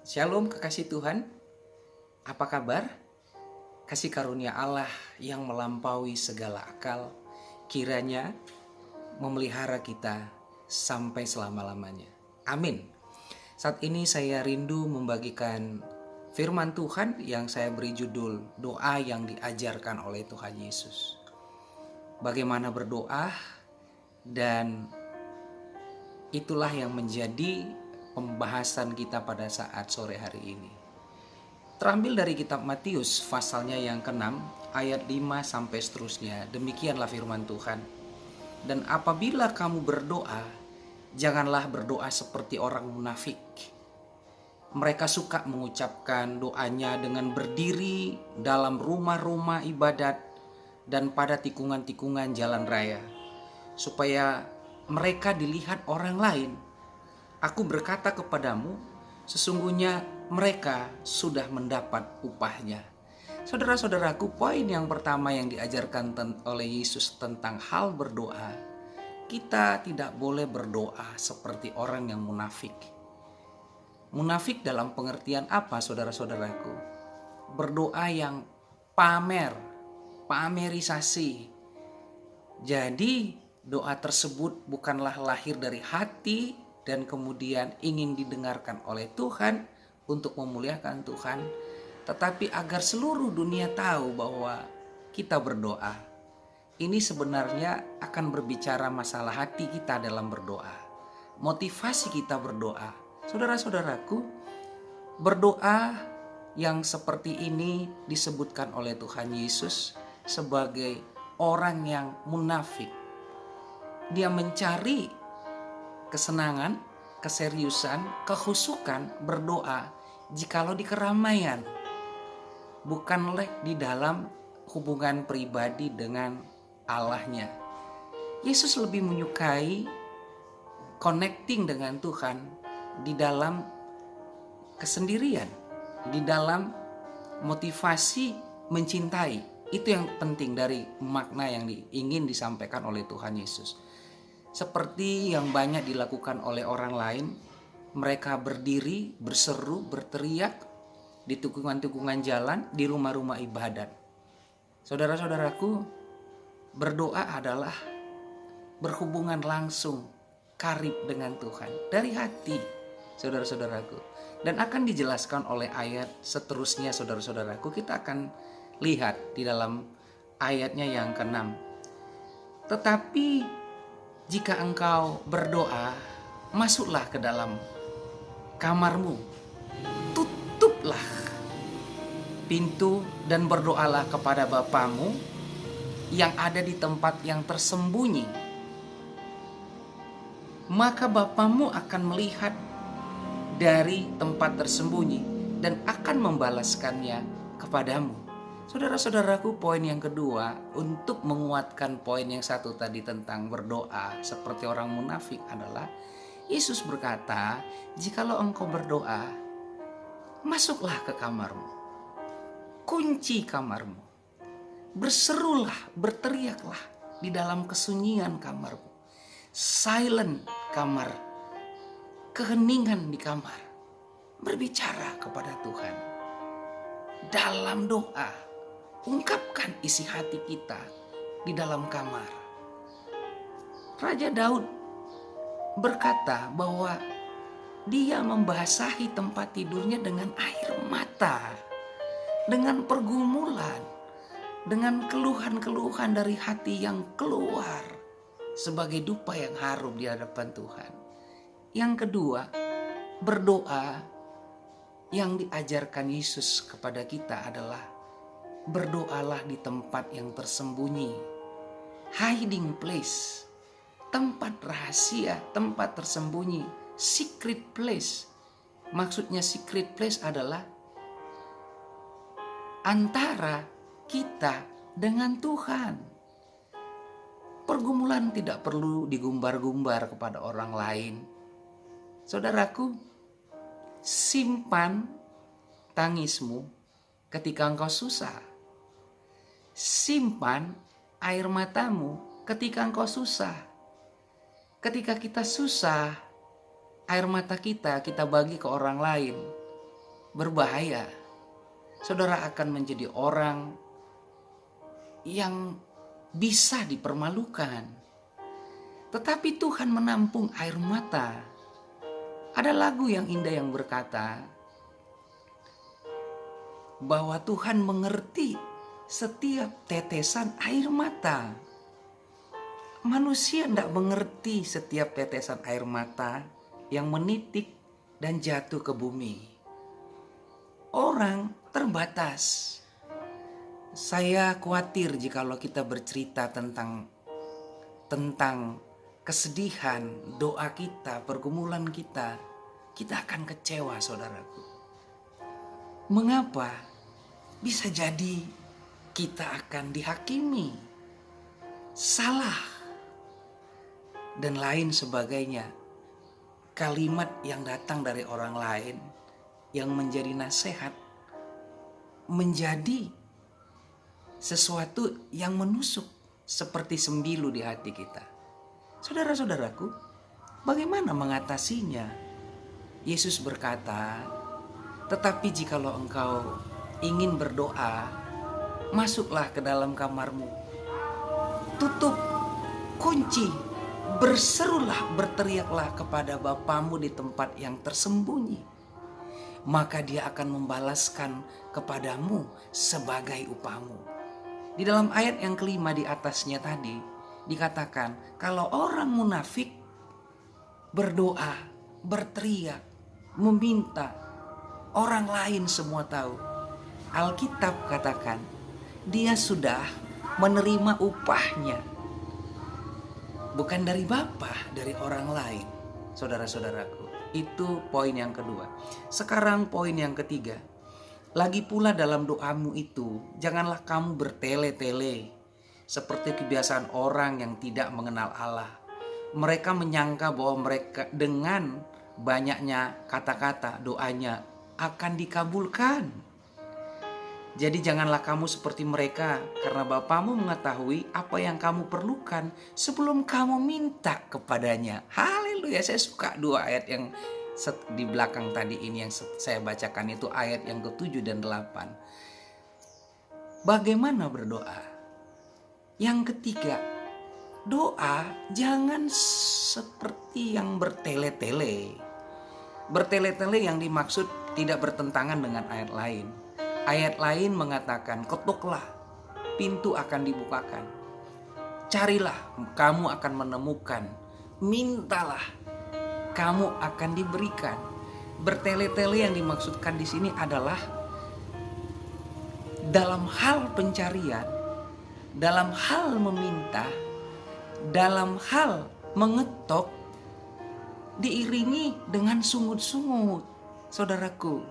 Shalom kekasih Tuhan, apa kabar? Kasih karunia Allah yang melampaui segala akal, kiranya memelihara kita sampai selama-lamanya. Amin. Saat ini saya rindu membagikan firman Tuhan yang saya beri judul doa yang diajarkan oleh Tuhan Yesus. Bagaimana berdoa, dan itulah yang menjadi pembahasan kita pada saat sore hari ini. Terambil dari kitab Matius pasalnya yang ke-6 ayat 5 sampai seterusnya. Demikianlah firman Tuhan. Dan apabila kamu berdoa, janganlah berdoa seperti orang munafik. Mereka suka mengucapkan doanya dengan berdiri dalam rumah-rumah ibadat dan pada tikungan-tikungan jalan raya, supaya mereka dilihat orang lain. Aku berkata kepadamu, sesungguhnya mereka sudah mendapat upahnya. Saudara-saudaraku, poin yang pertama yang diajarkan oleh Yesus tentang hal berdoa, kita tidak boleh berdoa seperti orang yang munafik. Munafik dalam pengertian apa, saudara-saudaraku? Berdoa yang pamerisasi. Jadi doa tersebut bukanlah lahir dari hati dan kemudian ingin didengarkan oleh Tuhan untuk memuliakan Tuhan, tetapi agar seluruh dunia tahu bahwa kita berdoa. Ini sebenarnya akan berbicara masalah hati kita dalam berdoa, motivasi kita berdoa. Saudara-saudaraku, berdoa yang seperti ini disebutkan oleh Tuhan Yesus sebagai orang yang munafik. Dia mencari kesenangan, keseriusan, kehusukan berdoa jikalau di keramaian, bukanlah di dalam hubungan pribadi dengan Allahnya. Yesus lebih menyukai connecting dengan Tuhan di dalam kesendirian, di dalam motivasi mencintai. Itu yang penting dari makna yang ingin disampaikan oleh Tuhan Yesus. Seperti yang banyak dilakukan oleh orang lain, mereka berdiri, berseru, berteriak di tikungan-tikungan jalan, di rumah-rumah ibadat. Saudara-saudaraku, berdoa adalah berhubungan langsung, karib dengan Tuhan, dari hati, saudara-saudaraku. Dan akan dijelaskan oleh ayat seterusnya, saudara-saudaraku. Kita akan lihat di dalam ayatnya yang ke-6. Tetapi jika engkau berdoa, masuklah ke dalam kamarmu, tutuplah pintu dan berdoalah kepada Bapamu yang ada di tempat yang tersembunyi. Maka Bapamu akan melihat dari tempat tersembunyi dan akan membalaskannya kepadamu. Saudara-saudaraku, poin yang kedua untuk menguatkan poin yang satu tadi tentang berdoa seperti orang munafik adalah Yesus berkata, jikalau engkau berdoa, masuklah ke kamarmu, kunci kamarmu, berserulah, berteriaklah di dalam kesunyian kamarmu, silent kamar, keheningan di kamar, berbicara kepada Tuhan dalam doa. Ungkapkan isi hati kita di dalam kamar. Raja Daud berkata bahwa dia membasahi tempat tidurnya dengan air mata, dengan pergumulan, dengan keluhan-keluhan dari hati yang keluar sebagai dupa yang harum di hadapan Tuhan. Yang kedua, berdoa yang diajarkan Yesus kepada kita adalah berdoalah di tempat yang tersembunyi, hiding place, tempat rahasia, tempat tersembunyi, secret place. Maksudnya secret place adalah antara kita dengan Tuhan. Pergumulan tidak perlu digumbar-gumbar kepada orang lain. Saudaraku, simpan tangismu ketika engkau susah. Simpan air matamu ketika engkau susah. Ketika kita susah, air mata kita bagi ke orang lain. berbahaya. Saudara akan menjadi orang yang bisa dipermalukan. Tetapi Tuhan menampung air mata. Ada lagu yang indah yang berkata bahwa Tuhan mengerti setiap tetesan air mata. Manusia tidak mengerti setiap tetesan air mata yang menitik dan jatuh ke bumi. Orang terbatas. Saya khawatir jikalau kita bercerita tentang kesedihan, doa kita, pergumulan kita akan kecewa, saudaraku. Mengapa? Bisa jadi kita akan dihakimi, salah, dan lain sebagainya. Kalimat yang datang dari orang lain yang menjadi nasihat menjadi sesuatu yang menusuk seperti sembilu di hati kita. Saudara-saudaraku, bagaimana mengatasinya? Yesus berkata, tetapi jikalau engkau ingin berdoa, masuklah ke dalam kamarmu, tutup, kunci, berserulah, berteriaklah kepada Bapamu di tempat yang tersembunyi. Maka dia akan membalaskan kepadamu sebagai upahmu. Di dalam ayat yang kelima di atasnya tadi dikatakan, kalau orang munafik berdoa, berteriak, meminta, orang lain semua tahu. Alkitab katakan, dia sudah menerima upahnya. Bukan dari Bapa, dari orang lain. Saudara-saudaraku, itu poin yang kedua. Sekarang poin yang ketiga. Lagi pula dalam doamu itu, janganlah kamu bertele-tele seperti kebiasaan orang yang tidak mengenal Allah. Mereka menyangka bahwa mereka dengan banyaknya kata-kata doanya akan dikabulkan. Jadi janganlah kamu seperti mereka, karena Bapamu mengetahui apa yang kamu perlukan sebelum kamu minta kepadanya. Haleluya, saya suka dua ayat yang di belakang tadi ini yang saya bacakan, itu ayat yang ke-7 dan 8. Bagaimana berdoa? Yang ketiga, doa jangan seperti yang bertele-tele. Bertele-tele yang dimaksud tidak bertentangan dengan ayat lain. Ayat lain mengatakan, ketuklah, pintu akan dibukakan. Carilah, kamu akan menemukan. Mintalah, kamu akan diberikan. Bertele-tele yang dimaksudkan di sini adalah dalam hal pencarian, dalam hal meminta, dalam hal mengetok, diiringi dengan sungut-sungut. Saudaraku,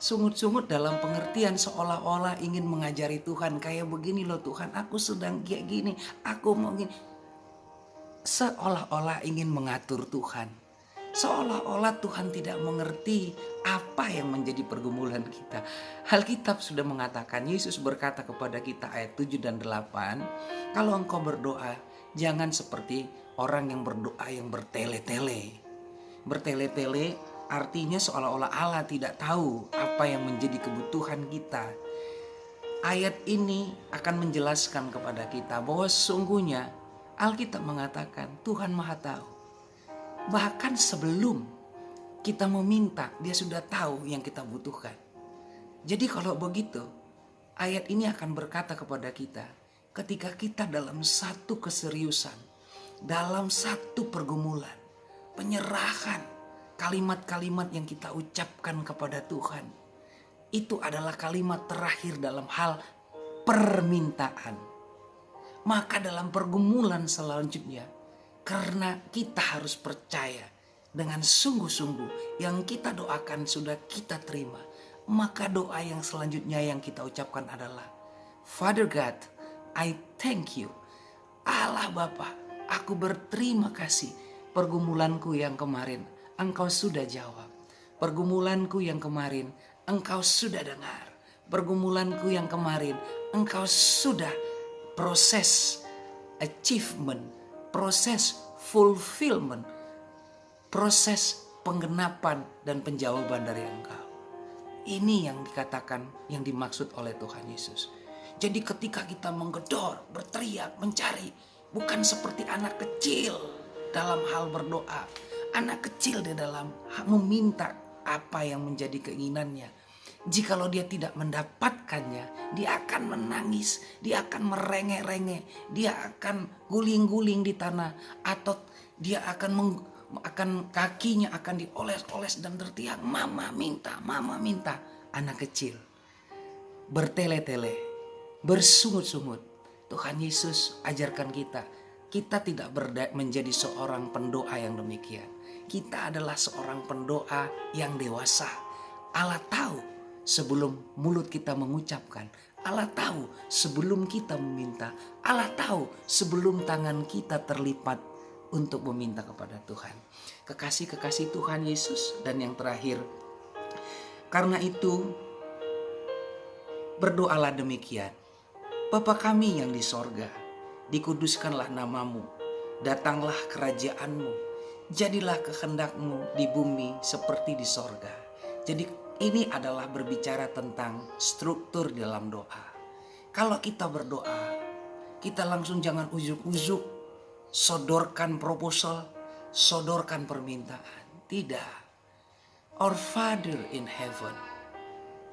sungut-sungut dalam pengertian seolah-olah ingin mengajari Tuhan, kayak begini loh Tuhan, aku sedang kayak gini, aku mau gini. Seolah-olah ingin mengatur Tuhan. Seolah-olah Tuhan tidak mengerti apa yang menjadi pergumulan kita. Alkitab sudah mengatakan, Yesus berkata kepada kita ayat 7 dan 8, kalau engkau berdoa, jangan seperti orang yang berdoa yang bertele-tele. Bertele-tele artinya seolah-olah Allah tidak tahu apa yang menjadi kebutuhan kita. Ayat ini akan menjelaskan kepada kita bahwa sesungguhnya Alkitab mengatakan Tuhan Maha Tahu. Bahkan sebelum kita meminta, dia sudah tahu yang kita butuhkan. Jadi kalau begitu, ayat ini akan berkata kepada kita, ketika kita dalam satu keseriusan, dalam satu pergumulan, penyerahan, kalimat-kalimat yang kita ucapkan kepada Tuhan, itu adalah kalimat terakhir dalam hal permintaan. Maka dalam pergumulan selanjutnya, karena kita harus percaya dengan sungguh-sungguh yang kita doakan sudah kita terima, maka doa yang selanjutnya yang kita ucapkan adalah, Father God, I thank you. Allah Bapa, aku berterima kasih. Pergumulanku yang kemarin Engkau sudah jawab. Pergumulanku yang kemarin Engkau sudah dengar. Pergumulanku yang kemarin Engkau sudah proses achievement, proses fulfillment, proses penggenapan dan penjawaban dari Engkau. Ini yang dikatakan, yang dimaksud oleh Tuhan Yesus. Jadi ketika kita menggedor, berteriak, mencari, bukan seperti anak kecil dalam hal berdoa. Anak kecil di dalam meminta apa yang menjadi keinginannya. Jikalau dia tidak mendapatkannya, dia akan menangis, dia akan merengek-rengek, dia akan guling-guling di tanah, atau dia akan kakinya akan dioles-oles dan berteriak, mama minta, mama minta. Anak kecil bertele-tele, bersungut-sungut. Tuhan Yesus ajarkan kita tidak menjadi seorang pendoa yang demikian. Kita adalah seorang pendoa yang dewasa. Allah tahu sebelum mulut kita mengucapkan, Allah tahu sebelum kita meminta, Allah tahu sebelum tangan kita terlipat untuk meminta kepada Tuhan. Kekasih-kekasih Tuhan Yesus, dan yang terakhir, karena itu berdoalah demikian. Bapa kami yang di sorga, dikuduskanlah namamu, datanglah kerajaanmu, jadilah kehendakmu di bumi seperti di sorga. Jadi ini adalah berbicara tentang struktur dalam doa. Kalau kita berdoa, kita langsung jangan ujuk-ujuk, sodorkan proposal, sodorkan permintaan. Tidak. Our Father in heaven.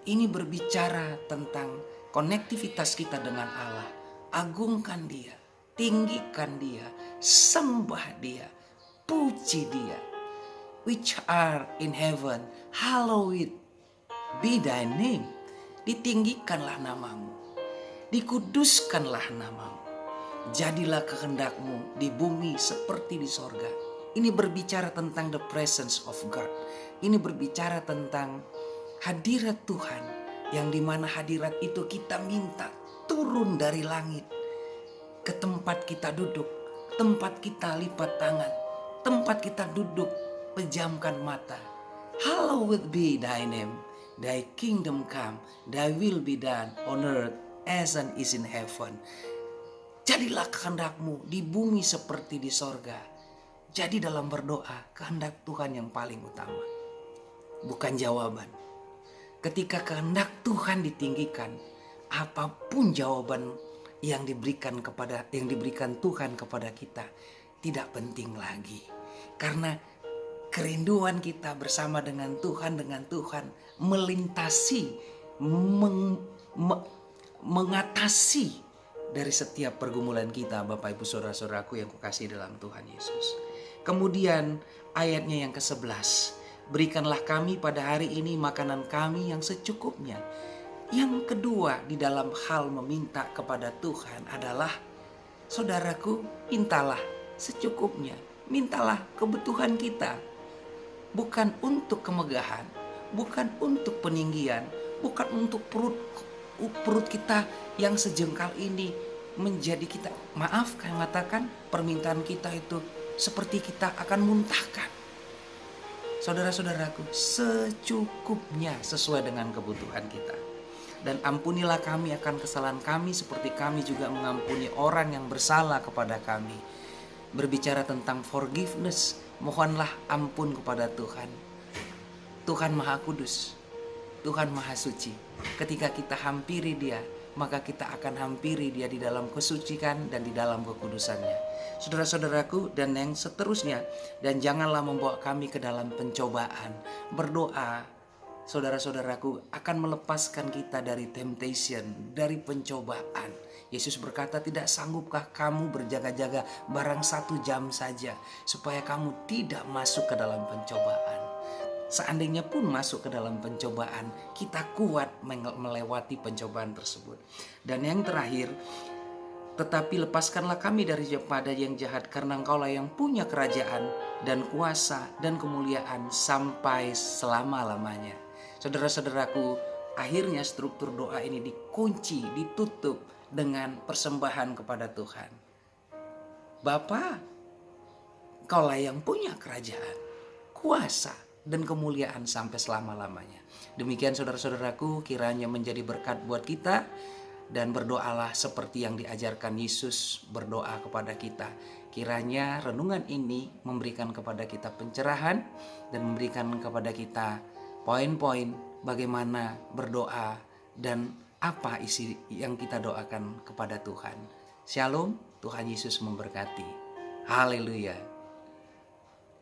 Ini berbicara tentang konektivitas kita dengan Allah. Agungkan Dia, tinggikan Dia, sembah Dia, puji Dia. Which are in heaven, hallowed be thy name. Ditinggikanlah namamu, dikuduskanlah namamu, jadilah kehendakmu di bumi seperti di sorga. Ini berbicara tentang the presence of God. Ini berbicara tentang hadirat Tuhan, yang dimana hadirat itu kita minta turun dari langit ke tempat kita duduk, tempat kita lipat tangan, tempat kita duduk, pejamkan mata. Hallowed be thy name, thy kingdom come, thy will be done on earth as it is in heaven. Jadilah kehendakmu di bumi seperti di sorga. Jadi dalam berdoa, kehendak Tuhan yang paling utama, bukan jawaban. Ketika kehendak Tuhan ditinggikan, apapun jawaban yang diberikan Tuhan kepada kita tidak penting lagi. Karena kerinduan kita bersama dengan Tuhan melintasi, mengatasi dari setiap pergumulan kita, Bapak Ibu Saudara-saudaraku yang kukasihi dalam Tuhan Yesus. Kemudian ayatnya yang ke-11, berikanlah kami pada hari ini makanan kami yang secukupnya. Yang kedua di dalam hal meminta kepada Tuhan adalah, saudaraku, mintalah secukupnya. Mintalah kebutuhan kita. Bukan untuk kemegahan, bukan untuk peninggian, bukan untuk perut kita yang sejengkal ini menjadi kita, mengatakan permintaan kita itu seperti kita akan muntahkan. Saudara-saudaraku, secukupnya sesuai dengan kebutuhan kita. Dan ampunilah kami akan kesalahan kami seperti kami juga mengampuni orang yang bersalah kepada kami. Berbicara tentang forgiveness, mohonlah ampun kepada Tuhan. Tuhan Maha Kudus, Tuhan Maha Suci. Ketika kita hampiri Dia, maka kita akan hampiri Dia di dalam kesucian dan di dalam kekudusannya. Saudara-saudaraku, dan yang seterusnya, dan janganlah membawa kami ke dalam pencobaan. Berdoa, saudara-saudaraku, akan melepaskan kita dari temptation, dari pencobaan. Yesus berkata, tidak sanggupkah kamu berjaga-jaga barang 1 jam saja, supaya kamu tidak masuk ke dalam pencobaan. Seandainya pun masuk ke dalam pencobaan, kita kuat melewati pencobaan tersebut. Dan yang terakhir, tetapi lepaskanlah kami daripada yang jahat, karena Engkaulah yang punya kerajaan dan kuasa dan kemuliaan sampai selama-lamanya. Saudara-saudaraku, akhirnya struktur doa ini dikunci, ditutup dengan persembahan kepada Tuhan. Bapa, Engkaulah yang punya kerajaan, kuasa, dan kemuliaan sampai selama-lamanya. Demikian saudara-saudaraku, kiranya menjadi berkat buat kita. Dan berdoalah seperti yang diajarkan Yesus berdoa kepada kita. Kiranya renungan ini memberikan kepada kita pencerahan dan memberikan kepada kita poin-poin bagaimana berdoa dan apa isi yang kita doakan kepada Tuhan. Shalom, Tuhan Yesus memberkati. Haleluya.